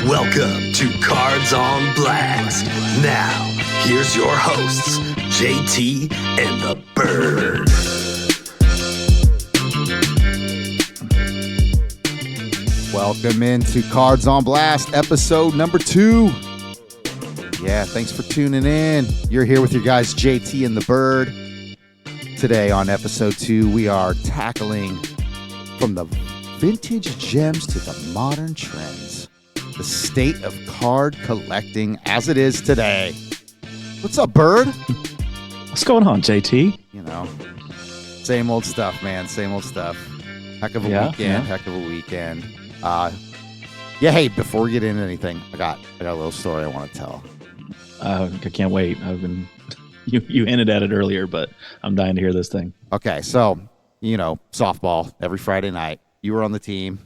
Welcome to Cards on Blast. Now, here's your hosts, JT and the Bird. Welcome into Cards on Blast, episode number 2. Yeah, thanks for tuning in. You're here with your guys, JT and the Bird. Today on episode 2, we are tackling from the vintage gems to the modern trends, the state of card collecting as it is today. What's up, Bird? What's going on, JT? You know, same old stuff, man. Same old stuff. Heck of a weekend. Hey, before we get into anything, I got a little story I want to tell. I can't wait. You hinted at it earlier, but I'm dying to hear this thing. Okay, so, softball every Friday night. You were on the team.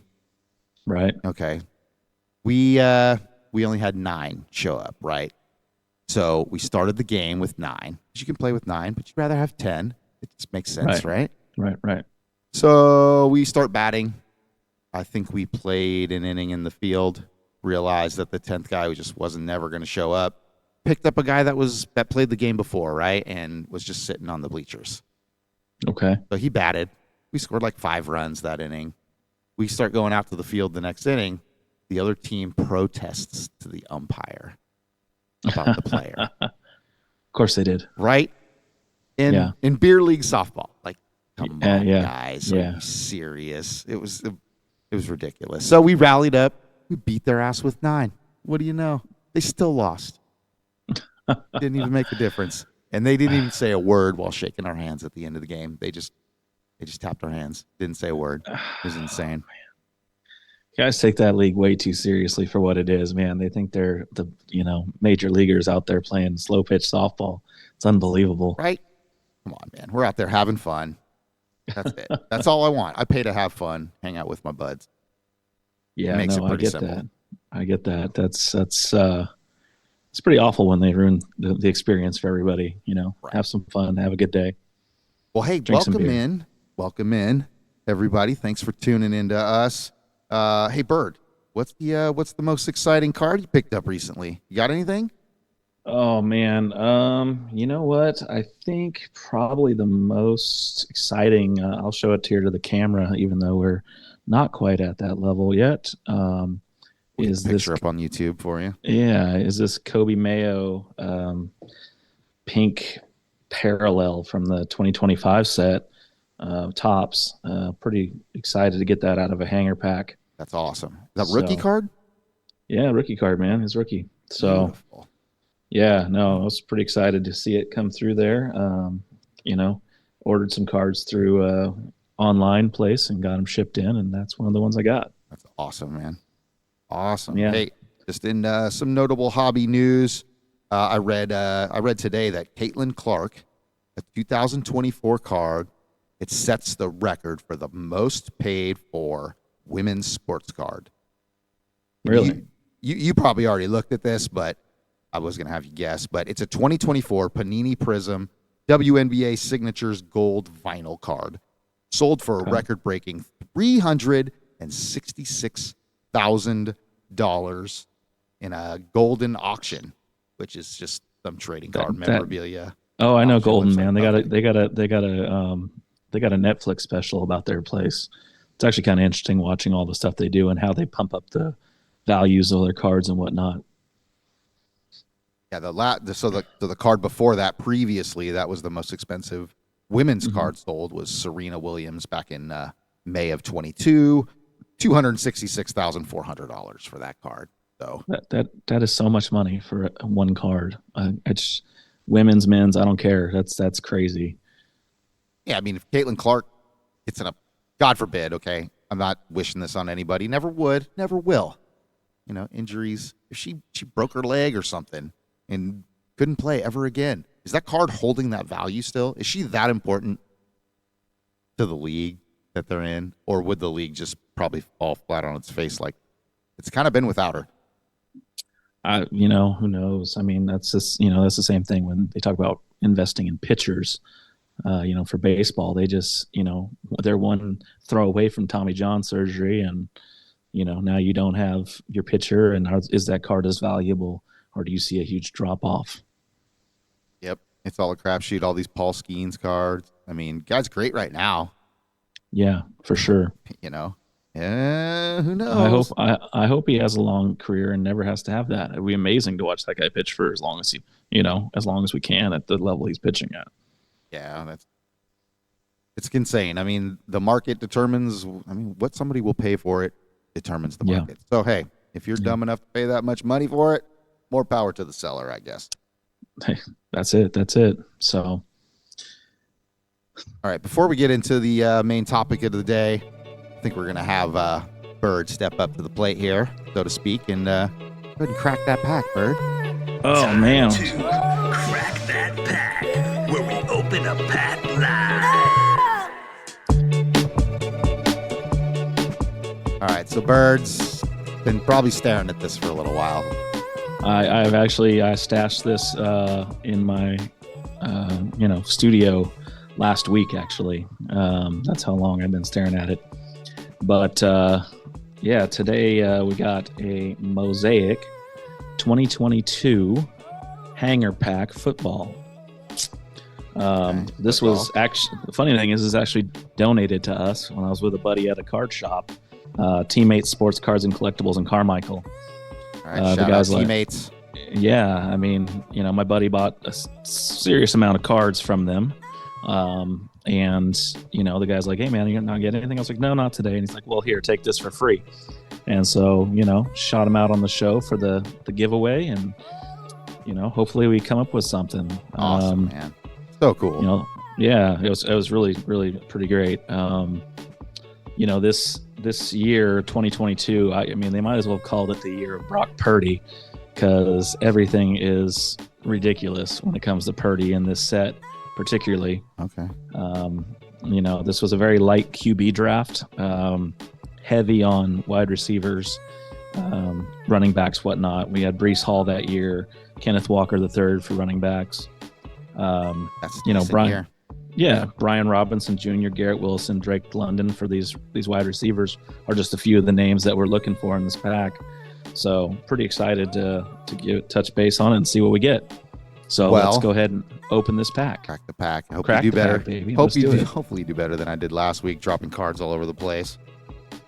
Right. Okay. We only had 9 show up, right? So we started the game with 9. You can play with 9, but you'd rather have 10. It just makes sense, right? Right. So we start batting. I think we played an inning in the field, realized that the 10th guy just wasn't never going to show up. Picked up a guy that played the game before, right? And was just sitting on the bleachers. Okay. So he batted. We scored like 5 runs that inning. We start going out to the field the next inning. The other team protests to the umpire about the player. Of course they did. Right? In beer league softball. Like, come on, guys. Are you serious? It was ridiculous. So we rallied up. We beat their ass with 9. What do you know? They still lost. Didn't even make a difference. And they didn't even say a word while shaking our hands at the end of the game. They just tapped our hands. Didn't say a word. It was insane. Guys take that league way too seriously for what it is, man. They think they're the major leaguers out there playing slow pitch softball. It's unbelievable. Right? Come on, man. We're out there having fun. That's it. That's all I want. I pay to have fun, hang out with my buds. Yeah, it makes it pretty simple. I get that. That's it's pretty awful when they ruin the experience for everybody. Right. Have some fun, have a good day. Well, hey, welcome in, everybody. Thanks for tuning in to us. Hey, Bird, what's the most exciting card you picked up recently? You got anything? Oh man, you know what? I think probably the most exciting. I'll show it here to the camera, even though we're not quite at that level yet. Is this picture up on YouTube for you? Yeah, is this Kobe Mayo pink parallel from the 2025 set? Tops. Pretty excited to get that out of a hanger pack. That's awesome. Is that rookie card? Yeah, rookie card, man. His rookie. So, beautiful. Yeah, no, I was pretty excited to see it come through there. Ordered some cards through online place and got them shipped in, and that's one of the ones I got. That's awesome, man. Awesome. Yeah. Hey, just in some notable hobby news, I read today that Caitlin Clark, a 2024 card, it sets the record for the most paid for women's sports card. Really? You probably already looked at this, but I was going to have you guess. But it's a 2024 Panini Prism WNBA Signatures Gold Vinyl card. Sold for a record-breaking $366,000 in a golden auction, which is just some trading card memorabilia. Oh, I know Golden, man. They got a Netflix special about their place. It's actually kind of interesting watching all the stuff they do and how they pump up the values of their cards and whatnot. Yeah, the card before that, previously, that was the most expensive women's card sold, was Serena Williams back in May of 22, $266,400 for that card. So that is so much money for one card. It's women's, men's, I don't care. That's crazy. Yeah, I mean, if Caitlin Clark gets in a, God forbid, okay, I'm not wishing this on anybody, never would, never will. Injuries. If she broke her leg or something and couldn't play ever again, is that card holding that value still? Is she that important to the league that they're in? Or would the league just probably fall flat on its face like it's kind of been without her? Who knows? I mean, that's just, that's the same thing when they talk about investing in pitchers. For baseball, they just, they're one throw away from Tommy John surgery, and now you don't have your pitcher, and is that card as valuable, or do you see a huge drop off? Yep. It's all a crapshoot. All these Paul Skeens cards. I mean, guy's great right now. Yeah, for sure. Who knows? I hope he has a long career and never has to have that. It'd be amazing to watch that guy pitch for as long as as long as we can at the level he's pitching at. Yeah, it's insane. I mean, the market determines. I mean, what somebody will pay for it determines the market. So hey, if you're dumb enough to pay that much money for it, more power to the seller, I guess. Hey, that's it. So, all right. Before we get into the main topic of the day, I think we're gonna have Bird step up to the plate here, so to speak, and go ahead and crack that pack, Bird. Oh man! To crack that pack, where we open a pack live. All right. So Bird's been probably staring at this for a little while. I've actually stashed this in my studio last week. Actually, that's how long I've been staring at it. But today we got a Mosaic 2022 hanger pack football. This was actually, the funny thing is actually donated to us when I was with a buddy at a card shop, Teammates Sports Cards and Collectibles in Carmichael. All right, shout out Teammates. Yeah, I mean, my buddy bought a serious amount of cards from them. And the guy's like, hey man, you not get anything? I was like, no, not today. And he's like, well, here, take this for free. And so, shot him out on the show for the giveaway, and hopefully we come up with something. Awesome, man. So cool. Yeah, it was really, really pretty great. This year, 2022, I mean, they might as well have called it the year of Brock Purdy, because everything is ridiculous when it comes to Purdy in this set, particularly. Okay. This was a very light QB draft, heavy on wide receivers, running backs, whatnot. We had Breece Hall that year, Kenneth Walker III for running backs. That's Brian. Year. Yeah, Brian Robinson Jr., Garrett Wilson, Drake London for these wide receivers are just a few of the names that we're looking for in this pack. So pretty excited to touch base on it and see what we get. So let's go ahead and open this pack. Crack the pack. Hope you do better. Hopefully you do better than I did last week, dropping cards all over the place.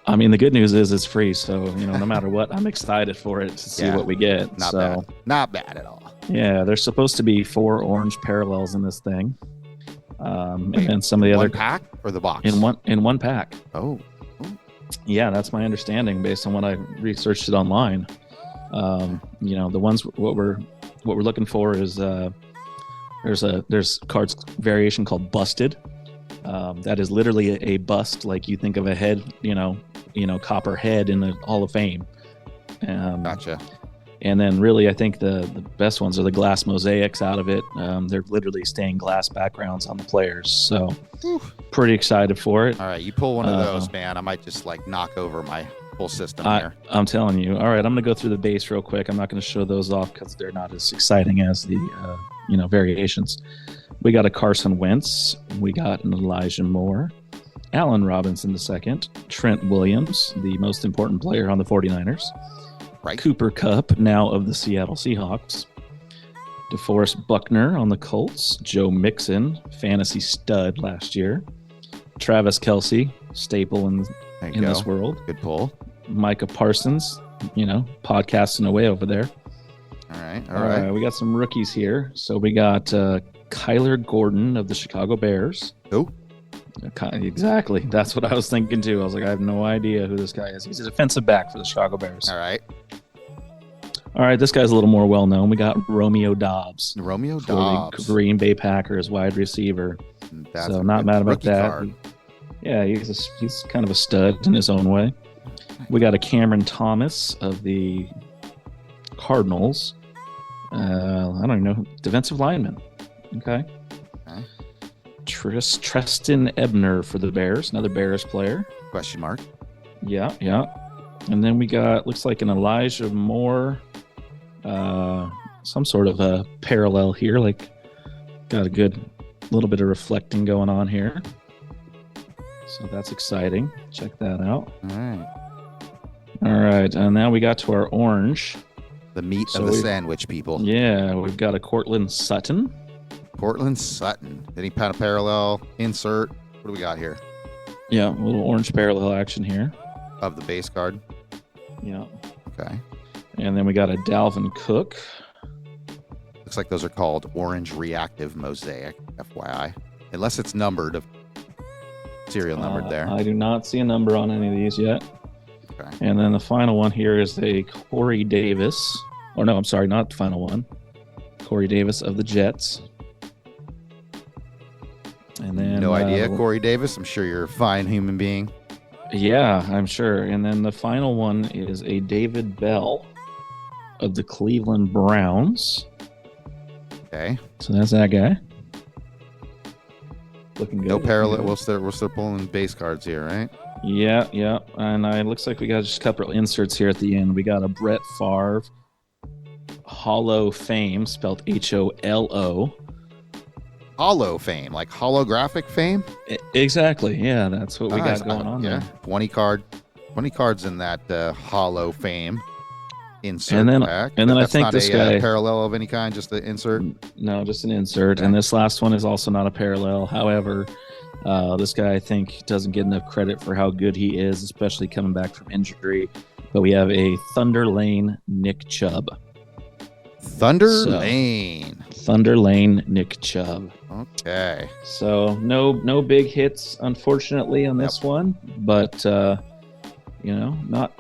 I mean, the good news is it's free, so no matter what, I'm excited for it to see what we get. Not bad at all. Yeah, there's supposed to be 4 orange parallels in this thing. And then some of the other pack or the box in one pack. Oh, yeah, that's my understanding based on what I researched it online. The ones what we're looking for is there's cards variation called busted. That is literally a bust, like you think of a head, copper head in the Hall of Fame. Gotcha. And then really, I think the best ones are the glass mosaics out of it. They're literally stained glass backgrounds on the players. So pretty excited for it. All right, you pull one of those, man. I might just knock over my whole system here. I'm telling you. All right, I'm going to go through the base real quick. I'm not going to show those off because they're not as exciting as the variations. We got a Carson Wentz. We got an Elijah Moore. Allen Robinson II. Trent Williams, the most important player on the 49ers. Right. Cooper Kupp, now of the Seattle Seahawks. DeForest Buckner on the Colts. Joe Mixon, fantasy stud last year. Travis Kelce, staple in this world. Good pull. Micah Parsons, podcasting away over there. All right. We got some rookies here. So we got Kyler Gordon of the Chicago Bears. Who? Exactly. That's what I was thinking too. I was like, I have no idea who this guy is. He's a defensive back for the Chicago Bears. All right. This guy's a little more well known. We got Romeo Dobbs. The Green Bay Packers wide receiver. So not mad about that. Card. Yeah, he's kind of a stud in his own way. We got a Cameron Thomas of the Cardinals. I don't even know. Defensive lineman. Okay. Treston Ebner for the Bears, another Bears player. Question mark. Yeah. And then we got, looks like an Elijah Moore, some sort of a parallel here, got a good little bit of reflecting going on here. So that's exciting. Check that out. All right. All right, and now we got to our orange. The meat So of the we've- sandwich, people. Yeah, we've got a Cortland Sutton. Cortland Sutton. Any kind of parallel insert? What do we got here? Yeah, a little orange parallel action here. Of the base card. Yeah. Okay. And then we got a Dalvin Cook. Looks like those are called orange reactive mosaic, FYI. Unless it's numbered, serial numbered there. I do not see a number on any of these yet. Okay. And then the final one here is a Corey Davis. Or no, I'm sorry, not the final one. Corey Davis of the Jets. And then No idea, Corey Davis. I'm sure you're a fine human being. Yeah, I'm sure. And then the final one is a David Bell of the Cleveland Browns. Okay. So that's that guy. Looking good. No parallel. We're still pulling base cards here, right? Yeah. And it looks like we got just a couple of inserts here at the end. We got a Brett Favre Hollow Fame, spelled Holo. Hollow fame, like holographic fame. Exactly. Yeah, that's what we Nice. got going on Yeah, there. 20 cards in that hollow fame insert And then- pack. and then I That's think not this a guy- parallel of any kind, just the insert. No, just an insert. Okay. And this last one is also not a parallel. However, this guy, I think, doesn't get enough credit for how good he is, especially coming back from injury. But we have a Thunder Lane Nick Chubb. Thunder So- Lane. Thunder Lane Nick Chubb. Okay. So no big hits, unfortunately, on this one. But not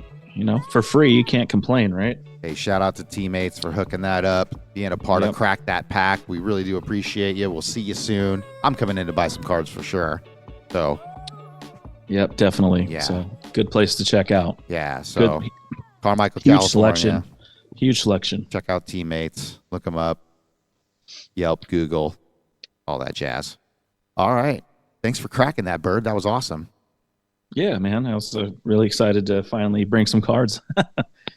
for free, you can't complain, right? Hey, shout out to teammates for hooking that up, being a part of Yep. Crack That Pack. We really do appreciate you. We'll see you soon. I'm coming in to buy some cards for sure. So Yep, definitely. Yeah. So good place to check out. yeah. So Good, Carmichael, huge California. selection. Huge selection. Check out teammates. Look them up. Yelp, Google, all that jazz. All right. Thanks for cracking that, Bird. That was awesome. Yeah, man. I was really excited to finally bring some cards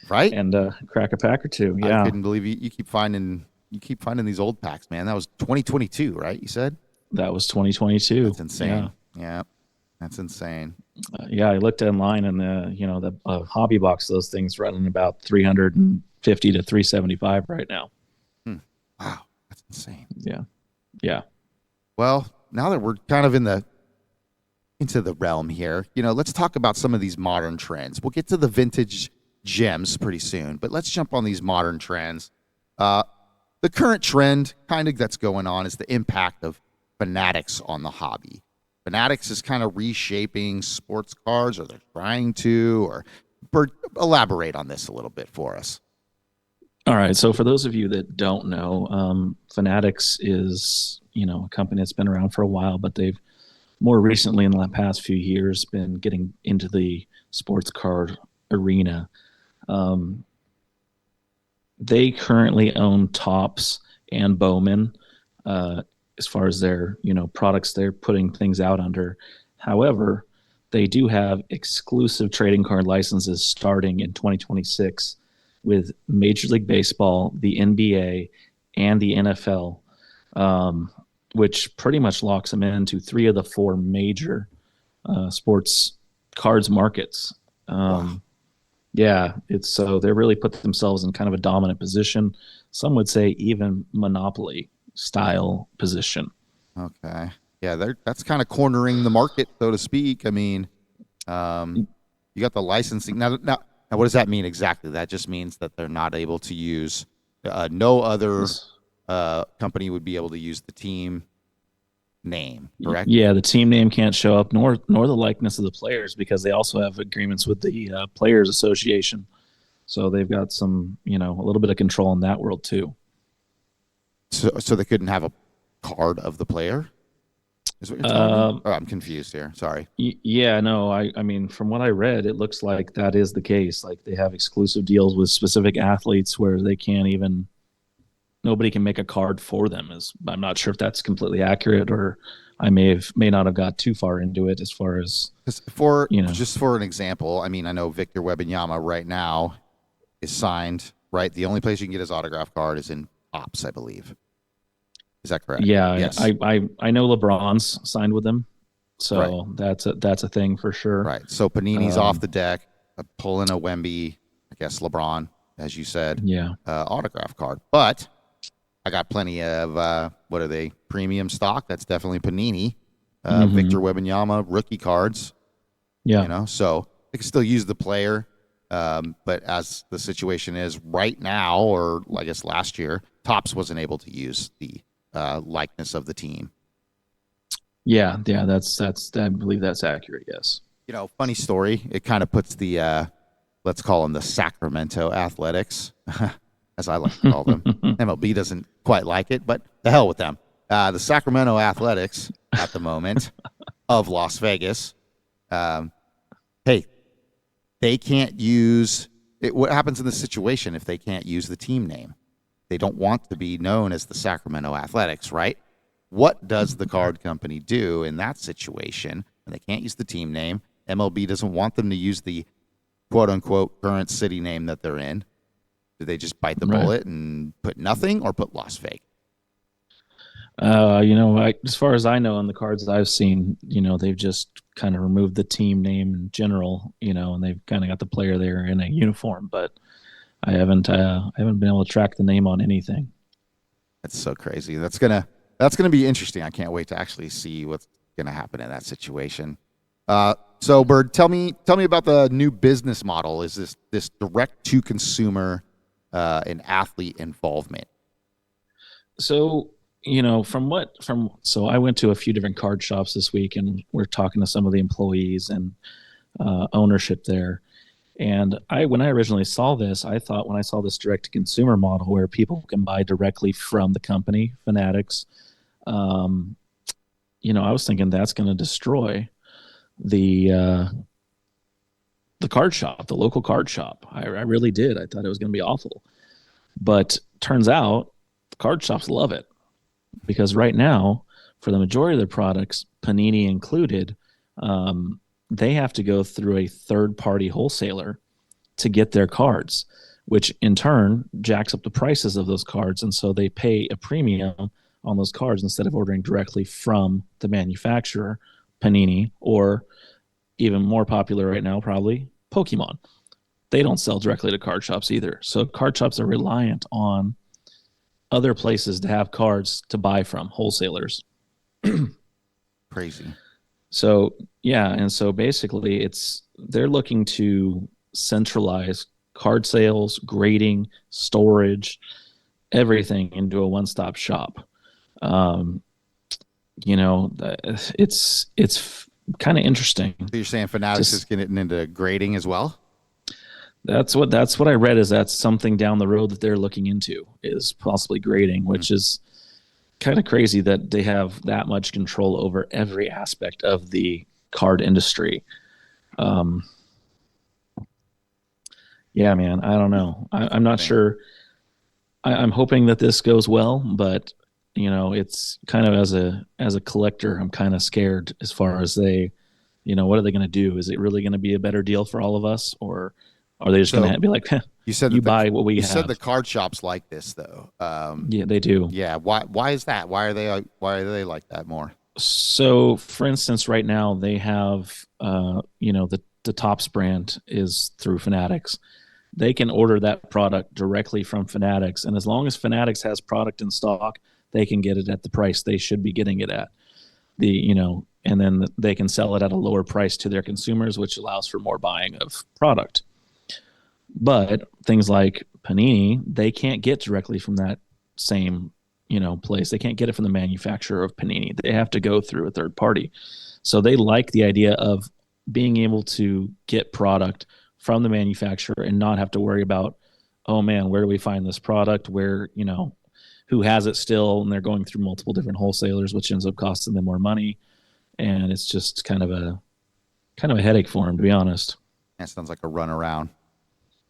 Right? and crack a pack or two. I Yeah, couldn't believe you keep finding these old packs, man. That was 2022, right? You said? that was 2022. That's insane. Yeah. That's insane. Yeah, I looked online and the hobby box, those things running about 350 to 375 right now. Wow. That's insane. Yeah. Well, now that we're kind of into the realm here, let's talk about some of these modern trends. We'll get to the vintage gems pretty soon, but let's jump on these modern trends. The current trend kind of that's going on is the impact of Fanatics on the hobby. Fanatics is kind of reshaping sports cards, or they're trying to, or elaborate on this a little bit for us. All right. So for those of you that don't know, Fanatics is, a company that's been around for a while, but they've more recently in the past few years been getting into the sports card arena. They currently own Topps and Bowman, as far as their, products they're putting things out under. However, they do have exclusive trading card licenses starting in 2026 with Major League Baseball, the NBA, and the NFL, which pretty much locks them into 3 of the 4 major sports cards markets. Wow. Yeah, they're really put themselves in kind of a dominant position. Some would say even monopoly style position. Okay. Yeah, that's kind of cornering the market, so to speak. I mean, you got the licensing. Now, what does that mean exactly? That just means that they're not able to use, no other company would be able to use the team name, correct? Yeah, the team name can't show up, nor the likeness of the players, because they also have agreements with the Players Association. So they've got some, a little bit of control in that world too. So they couldn't have a card of the player? Is what you're telling me? Oh, I'm confused here. Sorry. Yeah, no, I mean, from what I read, it looks like that is the case. Like they have exclusive deals with specific athletes where they can't even, nobody can make a card for them. I'm not sure if that's completely accurate, or I may not have got too far into it as far as Just for an example, I mean, I know Victor Wembanyama right now is signed, right? The only place you can get his autograph card is in Ops, I believe. Is that correct? Yeah, Yes. I know LeBron's signed with them, so Right. that's a thing for sure. Right. So Panini's off the deck. pull in a Wemby, I guess LeBron, as you said, Yeah. autograph card. But I got plenty of what are they? Premium stock. That's definitely Panini. Victor Wembanyama rookie cards. Yeah. So they can still use the player. But as the situation is right now, or I guess last year, Topps wasn't able to use the likeness of the team. Yeah. That's I believe that's accurate. Yes. Funny story. It kind of puts the let's call them the Sacramento Athletics, as I like to call them. MLB doesn't quite like it, but the hell with them. The Sacramento Athletics at the moment of Las Vegas. Hey, they can't use it. What happens in this situation if they can't use the team name? They don't want to be known as the Sacramento Athletics, right? What does the card company do in that situation when they can't use the team name? MLB doesn't want them to use the quote-unquote current city name that they're in. Do they just bite the bullet and put nothing, or put Las Vegas? As far as I know, on the cards that I've seen, they've just kind of removed the team name in general, and they've kind of got the player there in a uniform, but I haven't been able to track the name on anything. That's so crazy. That's gonna be interesting. I can't wait to actually see what's gonna happen in that situation. So, Bird, tell me about the new business model. Is this direct to consumer and athlete involvement? So, so I went to a few different card shops this week, and we're talking to some of the employees and ownership there. And when I originally saw this, I thought when I saw this direct to consumer model where people can buy directly from the company, Fanatics, I was thinking that's going to destroy the card shop, the local card shop. I really did. I thought it was going to be awful. But turns out the card shops love it, because right now, for the majority of their products, Panini included, they have to go through a third-party wholesaler to get their cards, which in turn jacks up the prices of those cards. And so they pay a premium on those cards instead of ordering directly from the manufacturer, Panini, or even more popular right now, probably Pokemon. They don't sell directly to card shops either. So card shops are reliant on other places to have cards to buy from, wholesalers. Crazy. So, yeah. And so basically they're looking to centralize card sales, grading, storage, everything into a one-stop shop. It's kind of interesting. So you're saying Fanatics is getting into grading as well? That's what I read, is that's something down the road that they're looking into, is possibly grading, which is kind of crazy that they have that much control over every aspect of the card industry. Yeah, man, I don't know. I'm not sure. I'm hoping that this goes well, but it's kind of as a collector, I'm kind of scared as far as what are they going to do? Is it really going to be a better deal for all of us, or are they just going to be like, you buy what we have? You said the card shops like this, though. Yeah, they do. Yeah. Why is that? Why are they like that more? So, for instance, right now they have, the Topps brand is through Fanatics. They can order that product directly from Fanatics, and as long as Fanatics has product in stock, they can get it at the price they should be getting it at. And then they can sell it at a lower price to their consumers, which allows for more buying of product. But things like Panini, they can't get directly from that same, place. They can't get it from the manufacturer of Panini. They have to go through a third party. So they like the idea of being able to get product from the manufacturer and not have to worry about, oh man, where do we find this product? Where, who has it still? And they're going through multiple different wholesalers, which ends up costing them more money. And it's just kind of a headache for them, to be honest. That sounds like a runaround.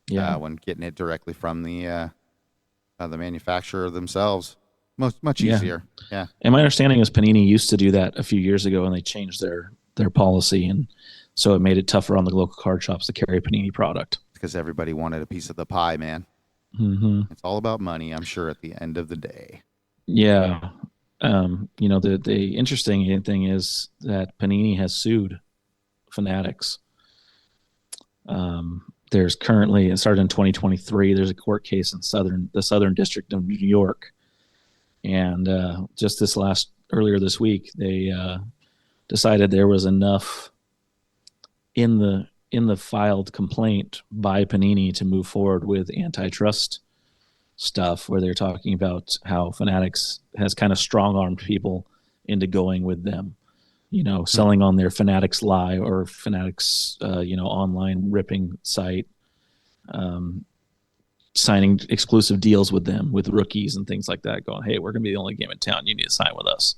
Yeah, when getting it directly from the manufacturer themselves, much easier. Yeah. And my understanding is Panini used to do that a few years ago, and they changed their policy, and so it made it tougher on the local card shops to carry Panini product. Because everybody wanted a piece of the pie, man. Mm-hmm. It's all about money, I'm sure, at the end of the day. Yeah. The interesting thing is that Panini has sued Fanatics. There's currently, it started in 2023. There's a court case in the Southern District of New York, and just earlier this week, they decided there was enough in the filed complaint by Panini to move forward with antitrust stuff, where they're talking about how Fanatics has kind of strong-armed people into going with them, selling on their Fanatics Lie or Fanatics, online ripping site, signing exclusive deals with them, with rookies and things like that, going, hey, we're going to be the only game in town. You need to sign with us.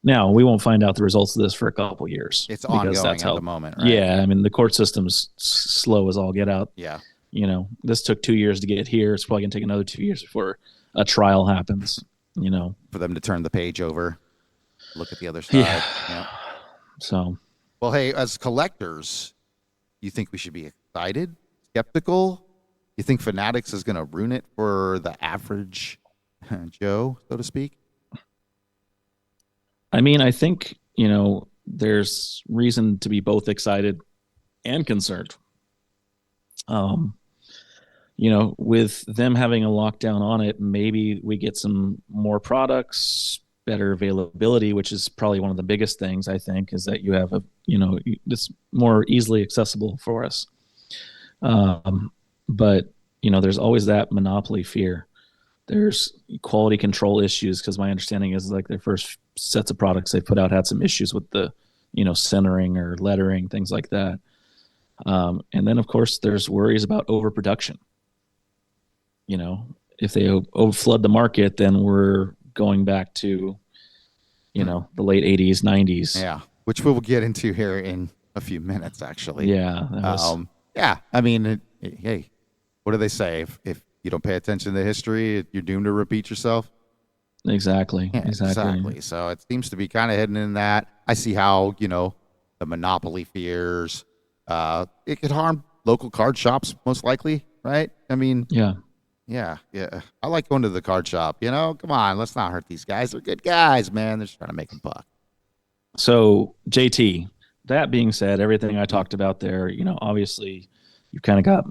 Now, we won't find out the results of this for a couple years. It's ongoing at the moment, right? Yeah, I mean, the court system's slow as all get out. Yeah. This took 2 years to get here. It's probably going to take another 2 years before a trial happens, For them to turn the page over, look at the other side. Yeah. So. Well, hey, as collectors, you think we should be excited, skeptical? You think Fanatics is going to ruin it for the average Joe, so to speak? I mean, I think, there's reason to be both excited and concerned. With them having a lockdown on it, maybe we get some more products, better availability, which is probably one of the biggest things, I think, is that you have it's more easily accessible for us. But, there's always that monopoly fear. There's quality control issues, because my understanding is like their first sets of products they put out had some issues with the, centering or lettering, things like that. And then, of course, there's worries about overproduction. If they overflood the market, then we're going back to, the late 80s, 90s. Yeah, which we will get into here in a few minutes, actually. Yeah. Yeah, I mean, hey, what do they say? If you don't pay attention to history, you're doomed to repeat yourself. Exactly. Yeah, exactly. So it seems to be kind of heading in that. I see how, the monopoly fears, it could harm local card shops, most likely, right? I mean, yeah. I like going to the card shop, come on, let's not hurt these guys. They're good guys, man. They're just trying to make a buck. So JT, that being said, everything I talked about there, obviously you've kind of got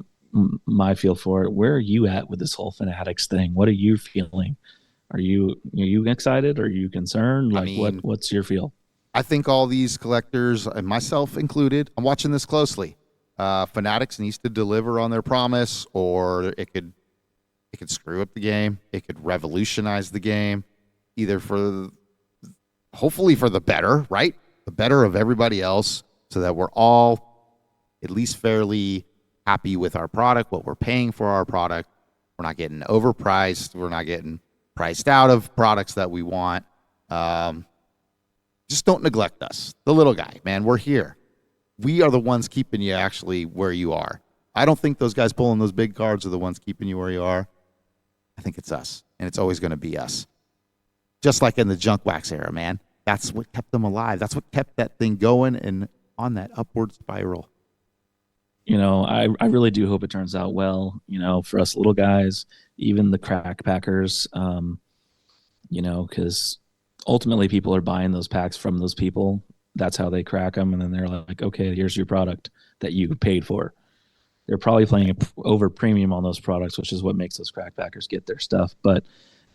my feel for it. Where are you at with this whole Fanatics thing? What are you feeling? Are you excited? Are you concerned? What's your feel? I think all these collectors, and myself included, I'm watching this closely. Fanatics needs to deliver on their promise, or it could screw up the game. It could revolutionize the game, either hopefully for the better, right? The better of everybody else, so that we're all at least fairly happy with our product, what we're paying for our product. We're not getting overpriced. We're not getting priced out of products that we want. Just don't neglect us. The little guy, man, we're here. We are the ones keeping you actually where you are. I don't think those guys pulling those big cards are the ones keeping you where you are. I think it's us, and it's always going to be us. Just like in the junk wax era, man. That's what kept them alive. That's what kept that thing going and on that upward spiral. I really do hope it turns out well, for us little guys, even the crack packers, because ultimately people are buying those packs from those people. That's how they crack them. And then they're like, okay, here's your product that you paid for. They're probably playing over premium on those products, which is what makes those crack packers get their stuff. But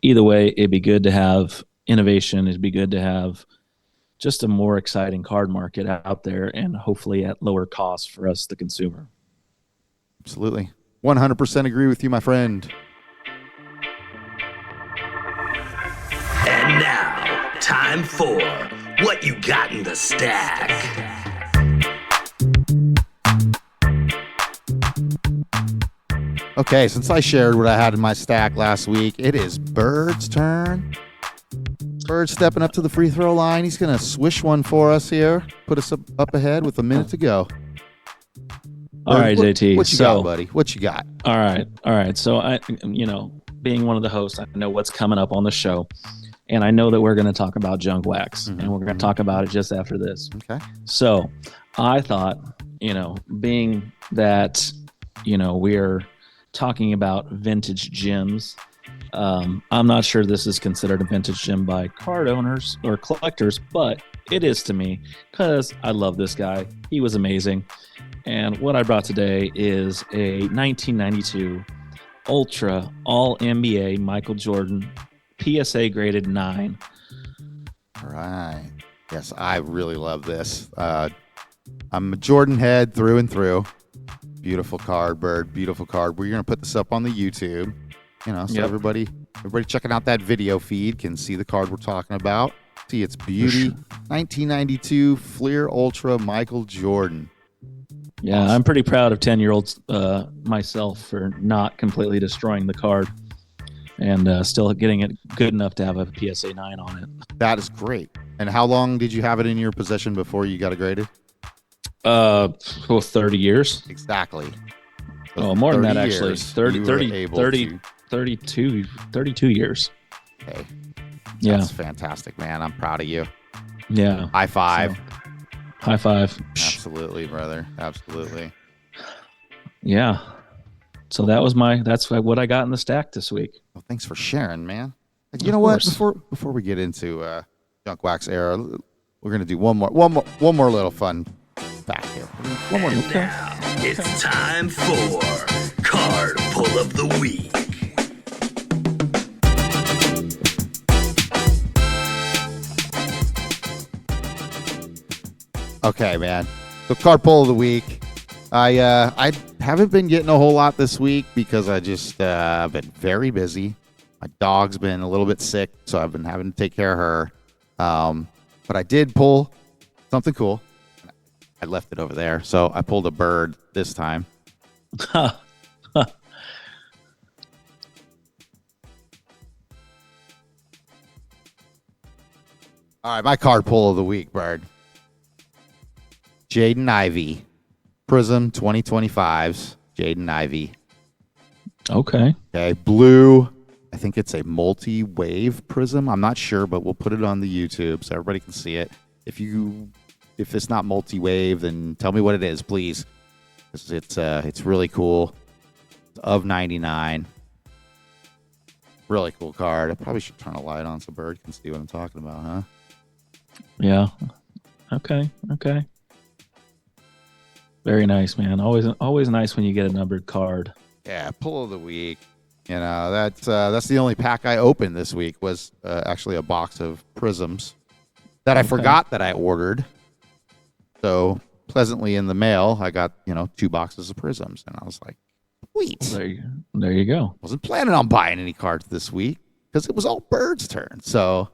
either way, it'd be good to have innovation. It'd be good to have just a more exciting card market out there, and hopefully at lower cost for us, the consumer. Absolutely. 100% agree with you, my friend. And now, time for What You Got in the Stack. Okay, since I shared what I had in my stack last week, it is Bird's turn. Bird stepping up to the free throw line. He's going to swish one for us here. Put us up ahead with a minute to go. All right, JT. What you got, buddy? What you got? All right. So I, being one of the hosts, I know what's coming up on the show, and I know that we're going to talk about junk wax, and we're going to talk about it just after this. Okay. So I thought, being that, we're talking about vintage gems. I'm not sure this is considered a vintage gem by card owners or collectors, but it is to me because I love this guy. He was amazing. And what I brought today is a 1992 Ultra All NBA Michael Jordan PSA graded 9. All right. Yes, I really love this. I'm a Jordan head through and through. Beautiful card, Bird. Beautiful card. We're gonna put this up on the YouTube. So everybody checking out that video feed can see the card we're talking about. See its beauty. 1992 Fleer Ultra Michael Jordan. Yeah, awesome. I'm pretty proud of 10-year-olds myself for not completely destroying the card and still getting it good enough to have a PSA 9 on it. That is great. And how long did you have it in your possession before you got it graded? 30 years. Exactly. Oh, more than that, actually. 32 years. Okay. Yeah. That's fantastic, man. I'm proud of you. Yeah. High five. High five. Absolutely, brother. Absolutely. Yeah. So that's what I got in the stack this week. Well, thanks for sharing, man. You know what? Before we get into Junk Wax era, we're gonna do one more little fun fact here. One more. And now it's time for Card Pull of the Week. Okay, man. So card pull of the week. I haven't been getting a whole lot this week because I just I've been very busy. My dog's been a little bit sick, so I've been having to take care of her. But I did pull something cool. I left it over there, so I pulled a bird this time. All right, my card pull of the week, Bird. Jaden Ivey, Prism 2025's Jaden Ivey. Okay. Blue. I think it's a multi-wave prism. I'm not sure, but we'll put it on the YouTube so everybody can see it. If it's not multi-wave, then tell me what it is, please. It's really cool. It's of 99. Really cool card. I probably should turn a light on so Bird can see what I'm talking about, huh? Yeah. Okay. Very nice, man. Always nice when you get a numbered card. Yeah, pull of the week. That's the only pack I opened this week was actually a box of prisms that I forgot that I ordered. So pleasantly in the mail, I got 2 boxes of prisms, and I was like, sweet. There you go. Wasn't planning on buying any cards this week because it was all Bird's turn. So,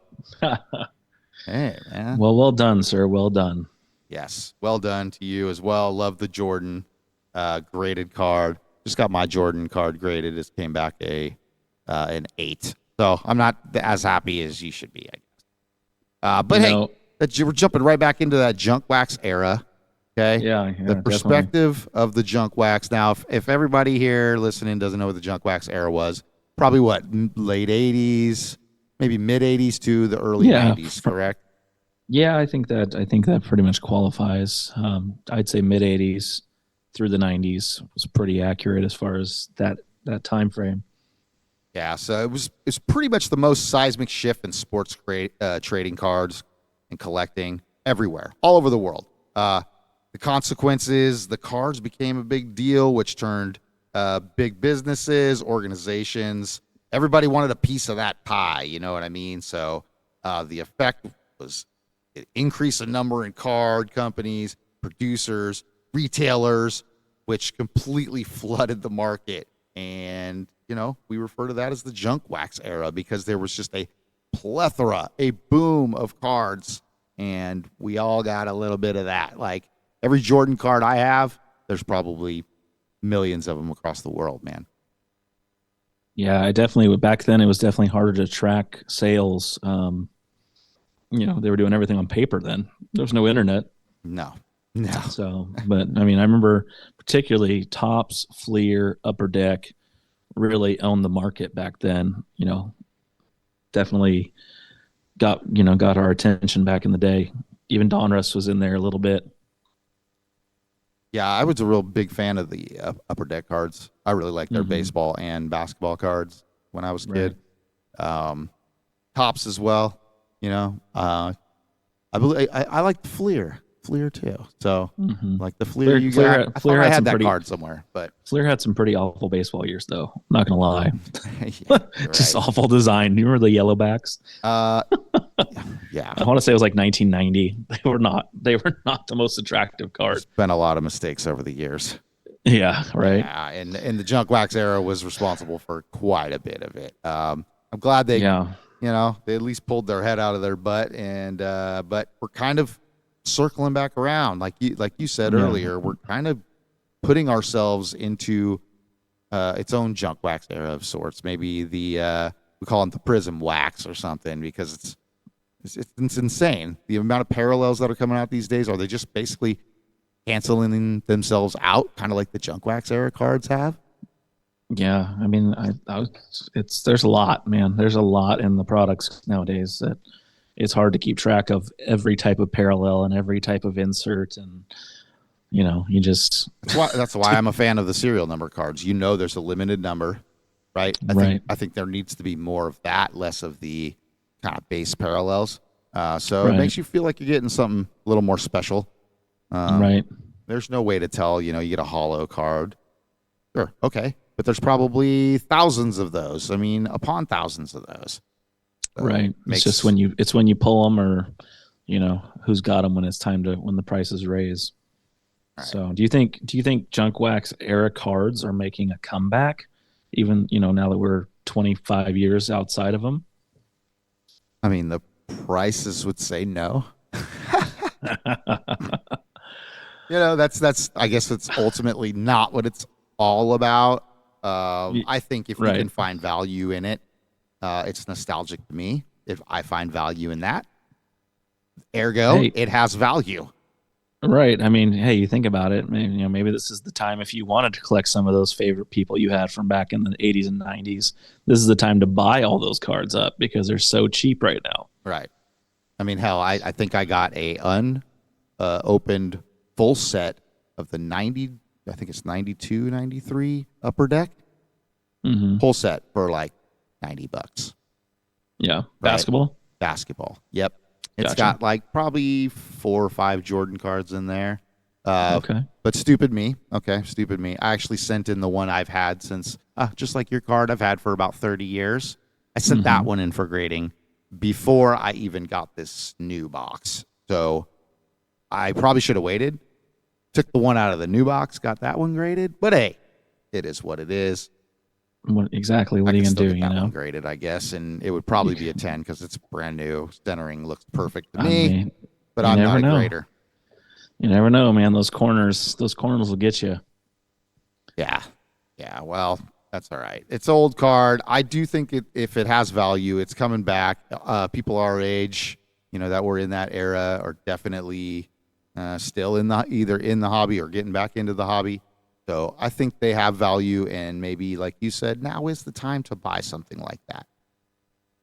hey, man. Well done, sir. Well done. Yes, well done to you as well. Love the Jordan graded card. Just got my Jordan card graded. It came back an 8. So I'm not as happy as you should be, I guess. But we're jumping right back into that junk wax era. Okay. Yeah. The perspective of the junk wax. Now, if everybody here listening doesn't know what the junk wax era was, probably late 80s, maybe mid 80s to the early 90s, correct? Yeah, I think that pretty much qualifies. I'd say mid 80s through the 90s was pretty accurate as far as that time frame. Yeah, so it's pretty much the most seismic shift in sports trading cards and collecting everywhere, all over the world. The consequences, the cards became a big deal, which turned big businesses, organizations, everybody wanted a piece of that pie, you know what I mean? So the effect was it increased the number in card companies, producers, retailers, which completely flooded the market. And, we refer to that as the junk wax era because there was just a plethora, a boom of cards, and we all got a little bit of that. Like every Jordan card I have, there's probably millions of them across the world, man. Yeah, back then it was definitely harder to track sales. They were doing everything on paper then. There was no internet. No. So, but I remember particularly Topps, Fleer, Upper Deck really owned the market back then. Definitely got our attention back in the day. Even Donruss was in there a little bit. Yeah, I was a real big fan of the Upper Deck cards. I really liked their baseball and basketball cards when I was a kid. Topps as well. I like Fleer. Fleer too. So Mm-hmm. like the Fleer you Fleer, got, I Fleer thought I had had some that pretty card somewhere, but Fleer had some pretty awful baseball years, though. I'm not gonna lie. yeah, you're Just right. awful design. You remember the Yellowbacks? Uh, yeah, I want to say it was like 1990. They were not. They were not the most attractive there's card. been a lot of mistakes over the years. Yeah. Right. Yeah, and the junk wax era was responsible for quite a bit of it. I'm glad they, Yeah. they at least pulled their head out of their butt, and but we're kind of circling back around, like you said Yeah. earlier. We're kind of putting ourselves into its own junk wax era of sorts. Maybe we call it the prism wax or something, because it's insane the amount of parallels that are coming out these days. Are they just basically canceling themselves out, kind of like the junk wax era cards have? Yeah. I mean, there's a lot, man. There's a lot in the products nowadays that it's hard to keep track of every type of parallel and every type of insert, and you just That's why I'm a fan of the serial number cards. There's a limited number, right? I think there needs to be more of that, less of the kind of base parallels. So it makes you feel like you're getting something a little more special. Right. There's no way to tell, you get a hollow card. Sure, okay. But there's probably thousands of those. I mean, upon thousands of those. So Right. It's just when you pull them, or who's got them when it's time when the prices raise. Right. So do you think junk wax era cards are making a comeback, even now that we're 25 years outside of them? I mean, the prices would say no. That's I guess it's ultimately not what it's all about. I think if you can find value in it, it's nostalgic to me. If I find value in that, ergo, it has value. Right. I mean, hey, you think about it. Maybe this is the time, if you wanted to collect some of those favorite people you had from back in the 80s and 90s. This is the time to buy all those cards up because they're so cheap right now. Right. I mean, hell, I think I got a opened full set of the 90. I think it's 92, 93 Upper Deck. Mm-hmm. Whole set for like $90. Yeah. Right? Basketball. Yep. It's got like probably 4 or 5 Jordan cards in there. Okay. But stupid me. Okay, stupid me. I actually sent in the one I've had since, just like your card, I've had for about 30 years. I sent that one in for grading before I even got this new box. So I probably should have waited. Took the one out of the new box, got that one graded. But hey, it is what it is. What are you going to do? One graded, I guess, and it would probably be a 10 because it's brand new. Centering looks perfect to me, but I'm not a grader. You never know, man. Those corners will get you. Yeah. Well, that's all right. It's old card. I do think if it has value, it's coming back. People our age, that were in that era, are definitely still either in the hobby or getting back into the hobby. So I think they have value, and maybe, like you said, now is the time to buy something like that.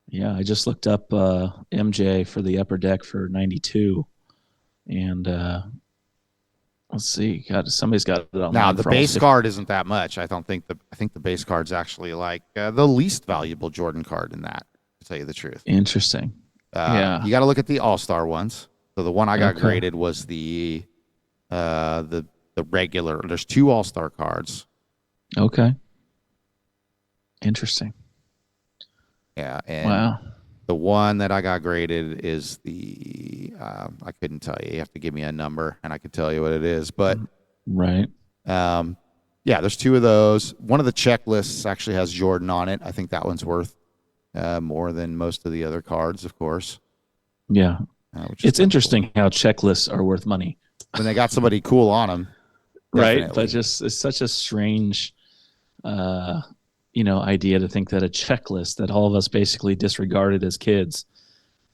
Yeah, I just looked up MJ for the Upper Deck for 92, and let's see, somebody's got it on. Now the base card isn't that much. I think the base card's actually like the least valuable Jordan card in that, to tell you the truth. Interesting. Yeah, you got to look at the All-Star ones. So the one I got graded was the regular. There's 2 All-Star cards. Okay. Interesting. Yeah. And wow. The one that I got graded is the I couldn't tell you. You have to give me a number, and I could tell you what it is. But right. Yeah, there's 2 of those. One of the checklists actually has Jordan on it. I think that one's worth more than most of the other cards, of course. Yeah. It's interesting how checklists are worth money. When they got somebody cool on them. Right, but just it's such a strange, idea to think that a checklist that all of us basically disregarded as kids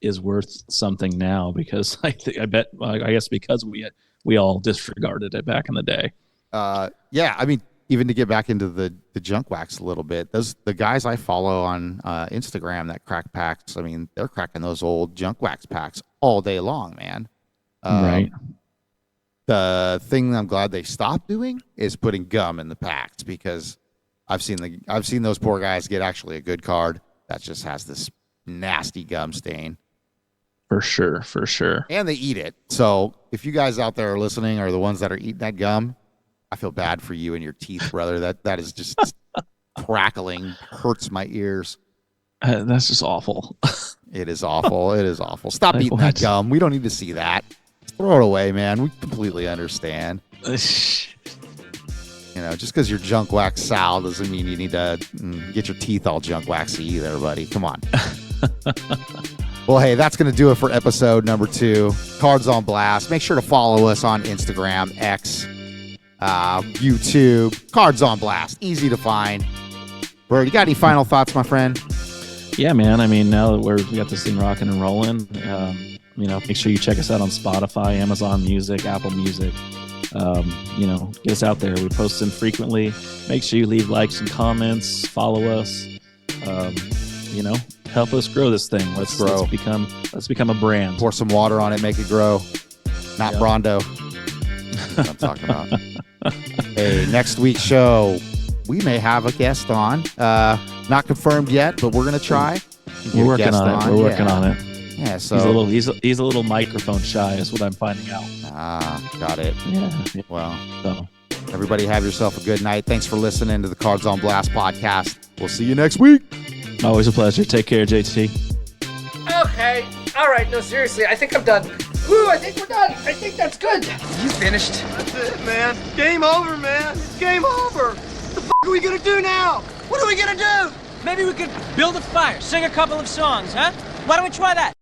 is worth something now, because I guess because we all disregarded it back in the day. Yeah, I mean, even to get back into the junk wax a little bit, the guys I follow on Instagram that crack packs, I mean, they're cracking those old junk wax packs all day long, man. Right. The thing I'm glad they stopped doing is putting gum in the packs, because I've seen those poor guys get actually a good card that just has this nasty gum stain. For sure, for sure. And they eat it. So if you guys out there are listening are the ones that are eating that gum, I feel bad for you and your teeth, brother. That is just crackling, hurts my ears. That's just awful. It is awful. It is awful. Stop Like eating what? that gum. We don't need to see that. Throw it away, man. We completely understand. You know, just because you're junk wax Sal doesn't mean you need to get your teeth all junk waxy either, buddy. Come on. Well, hey, that's going to do it for episode number 2, Cards on Blast. Make sure to follow us on Instagram, X, YouTube, Cards on Blast. Easy to find. Bird, you got any final thoughts, my friend? Yeah, man. I mean, now that we got this thing rocking and rolling, you know, make sure you check us out on Spotify, Amazon Music, Apple Music. You know, get us out there. We post them frequently. Make sure you leave likes and comments. Follow us. You know, help us grow this thing. Let's grow. Let's become a brand. Pour some water on it, make it grow. Not Brondo. That's what I'm talking about. Hey, next week's show, we may have a guest on. Not confirmed yet, but we're gonna try. We're working on it. We're working on it. Yeah, so he's a little microphone shy, is what I'm finding out. Got it. Yeah. Well, So everybody have yourself a good night. Thanks for listening to the Cards on Blast podcast. We'll see you next week. always a pleasure. Take care, JT. Okay. All right. No, seriously. I think I'm done. Woo, I think we're done. I think that's good. You finished? That's it, man. Game over, man. It's game over. What the f*** are we gonna do now? What are we gonna do? Maybe we could build a fire, sing a couple of songs, huh? Why don't we try that?